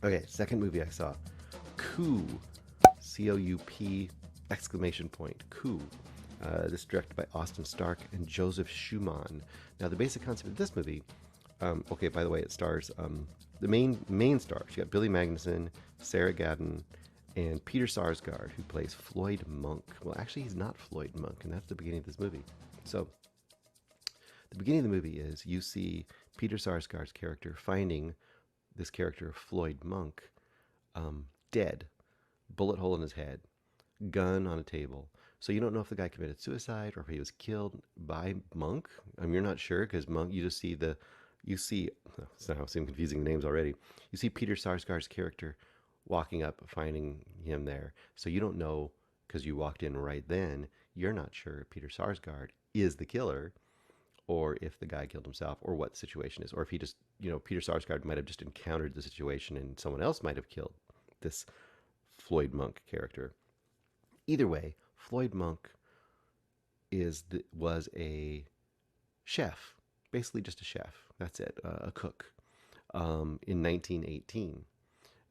Okay, second movie I saw, Coup, C-O-U-P exclamation point, Coup. This is directed by Austin Stark and Joseph Schumann. Now, the basic concept of this movie, okay, by the way, it stars the main stars. You got Billy Magnussen, Sarah Gadon, and Peter Sarsgaard, who plays Floyd Monk. Well, actually, he's not Floyd Monk, and that's the beginning of this movie. So, the beginning of the movie is you see Peter Sarsgaard's character finding this character, Floyd Monk, dead, bullet hole in his head, gun on a table. So you don't know if the guy committed suicide or if he was killed by Monk. You're not sure because Monk. You just see you see. Somehow I'm confusing the names already. You see Peter Sarsgaard's character walking up, finding him there. So you don't know because you walked in right then. You're not sure if Peter Sarsgaard is the killer or if the guy killed himself, or what the situation is, or if he just, Peter Sarsgaard might have just encountered the situation and someone else might have killed this Floyd Monk character. Either way, Floyd Monk was a chef, basically just a chef. That's it, a cook, in 1918.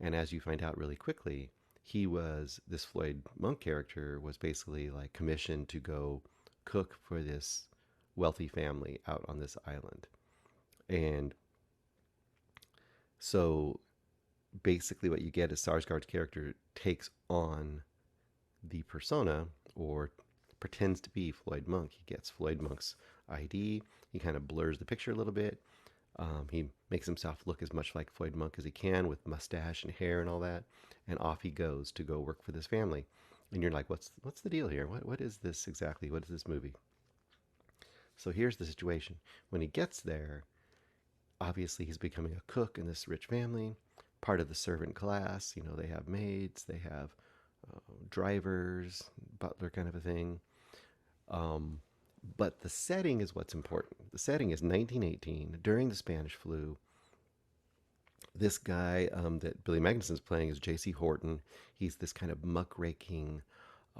And as you find out really quickly, this Floyd Monk character was basically like commissioned to go cook for this wealthy family out on this island. And so basically, what you get is Sarsgaard's character takes on the persona or pretends to be Floyd Monk. He gets Floyd Monk's ID. He kind of blurs the picture a little bit. He makes himself look as much like Floyd Monk as he can with mustache and hair and all that. And off he goes to go work for this family. And you're like, what's the deal here? What is this exactly? What is this movie? So here's the situation. When he gets there, obviously he's becoming a cook in this rich family, part of the servant class. They have maids, they have drivers, butler kind of a thing. Um, but the setting is what's important. The setting is 1918 during the Spanish flu. This guy that Billy Magnussen is playing is J.C. Horton. He's this kind of muckraking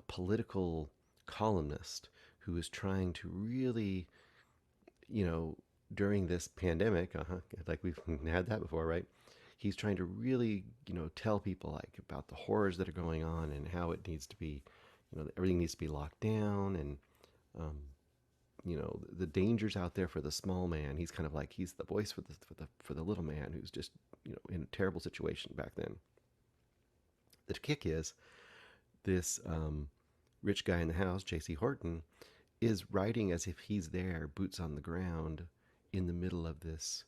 political columnist who is trying to really, you know, during this pandemic, like we've had that before, right? He's trying to really, tell people like about the horrors that are going on and how it needs to be, everything needs to be locked down and, um, the dangers out there for the small man. He's kind of like he's the voice for the little man who's just, in a terrible situation back then. The kick is this rich guy in the house, J.C. Horton, is writing as if he's there, boots on the ground, in the middle of this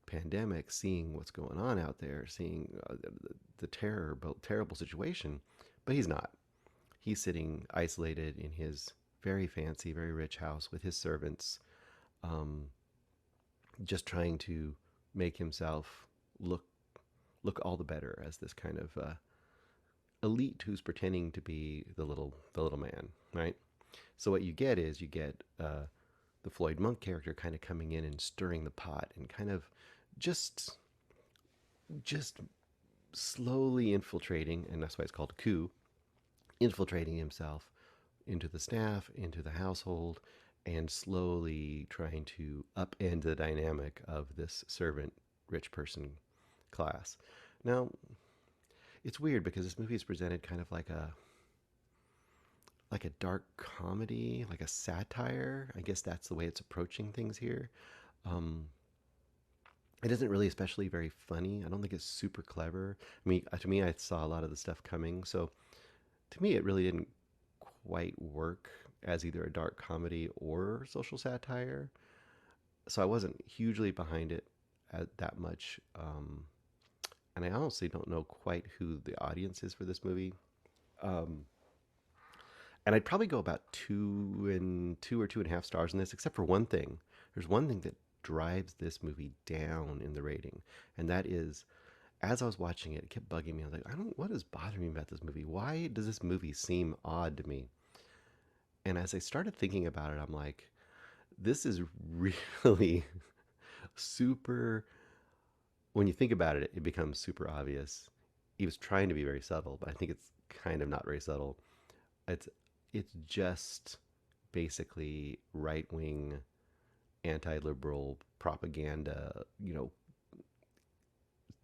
pandemic, seeing what's going on out there, seeing the terrible situation, but he's not. He's sitting isolated in his very fancy, very rich house with his servants, um, just trying to make himself look all the better as this kind of elite who's pretending to be the little man, right? So what you get is you get the Floyd Monk character kind of coming in and stirring the pot and kind of just just slowly infiltrating, and that's why it's called a coup, infiltrating himself into the staff, into the household, and slowly trying to upend the dynamic of this servant rich person class. Now, it's weird because this movie is presented kind of like a dark comedy, like a satire. I guess that's the way it's approaching things here. Um, it isn't really especially very funny. I don't think it's super clever. I mean, to me, I saw a lot of the stuff coming. So to me, it really didn't quite work as either a dark comedy or social satire. So I wasn't hugely behind it that much. And I honestly don't know quite who the audience is for this movie. Um, and I'd probably go about two or 2.5 stars in this, except for one thing. There's one thing that drives this movie down in the rating, and that is, as I was watching it, it kept bugging me. I was like, I don't, what is bothering me about this movie? Why does this movie seem odd to me? And as I started thinking about it, I'm like, this is really super. When you think about it, it becomes super obvious. He was trying to be very subtle, but I think it's kind of not very subtle. It's it's just basically right wing, anti liberal propaganda,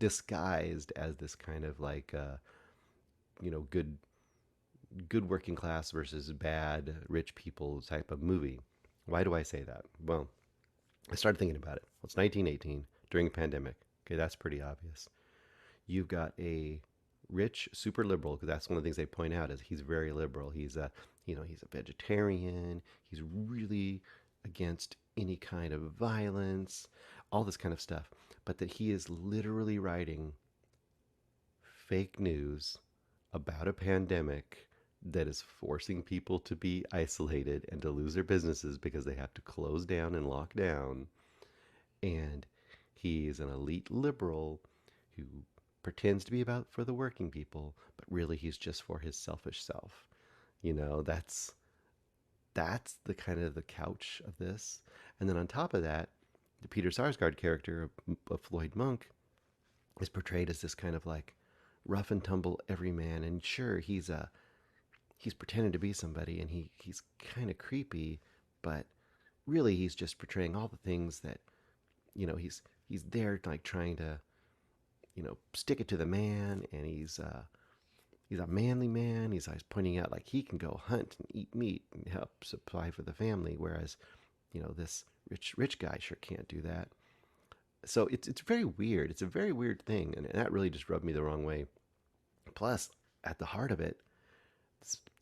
disguised as this kind of like good working class versus bad rich people type of movie. Why do I say that? Well, I started thinking about it. Well, it's 1918 during a pandemic. Okay, that's pretty obvious. You've got a rich super liberal, because that's one of the things they point out is he's very liberal. He's a vegetarian. He's really against any kind of violence, all this kind of stuff. But that he is literally writing fake news about a pandemic that is forcing people to be isolated and to lose their businesses because they have to close down and lock down. And he's an elite liberal who pretends to be about for the working people, but really he's just for his selfish self. That's the kind of the couch of this. And then on top of that, the Peter Sarsgaard character of Floyd Monk is portrayed as this kind of like rough and tumble everyman. And sure, he's pretending to be somebody, and he's kind of creepy, but really he's just portraying all the things that he's there like trying to stick it to the man, and he's a manly man. He's always pointing out like he can go hunt and eat meat and help supply for the family, whereas this rich guy sure can't do that. So it's very weird. It's a very weird thing, and that really just rubbed me the wrong way. Plus, at the heart of it,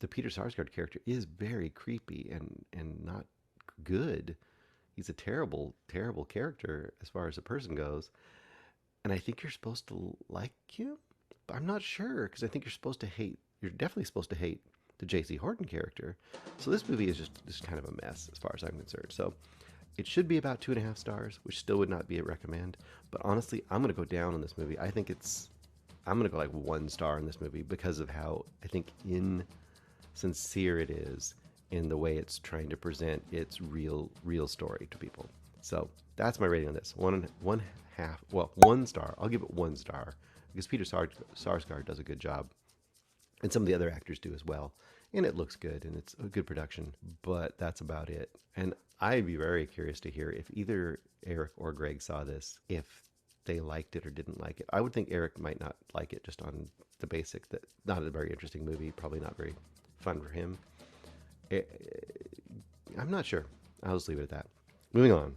the Peter Sarsgaard character is very creepy and not good. He's a terrible, terrible character as far as a person goes. And I think you're supposed to like him, but I'm not sure, because I think you're definitely supposed to hate the J.C. Horton character. So this movie is just kind of a mess as far as I'm concerned. So it should be about 2.5 stars, which still would not be a recommend. But honestly, I'm going to go down on this movie. I'm going to go like 1 star in this movie because of how I think insincere it is in the way it's trying to present its real story to people. So that's my rating on this. 1 star. I'll give it 1 star because Peter Sarsgaard does a good job, and some of the other actors do as well. And it looks good, and it's a good production, but that's about it. And I'd be very curious to hear if either Eric or Greg saw this, if they liked it or didn't like it. I would think Eric might not like it just on the basic that not a very interesting movie, probably not very fun for him. I'm not sure. I'll just leave it at that. Moving on.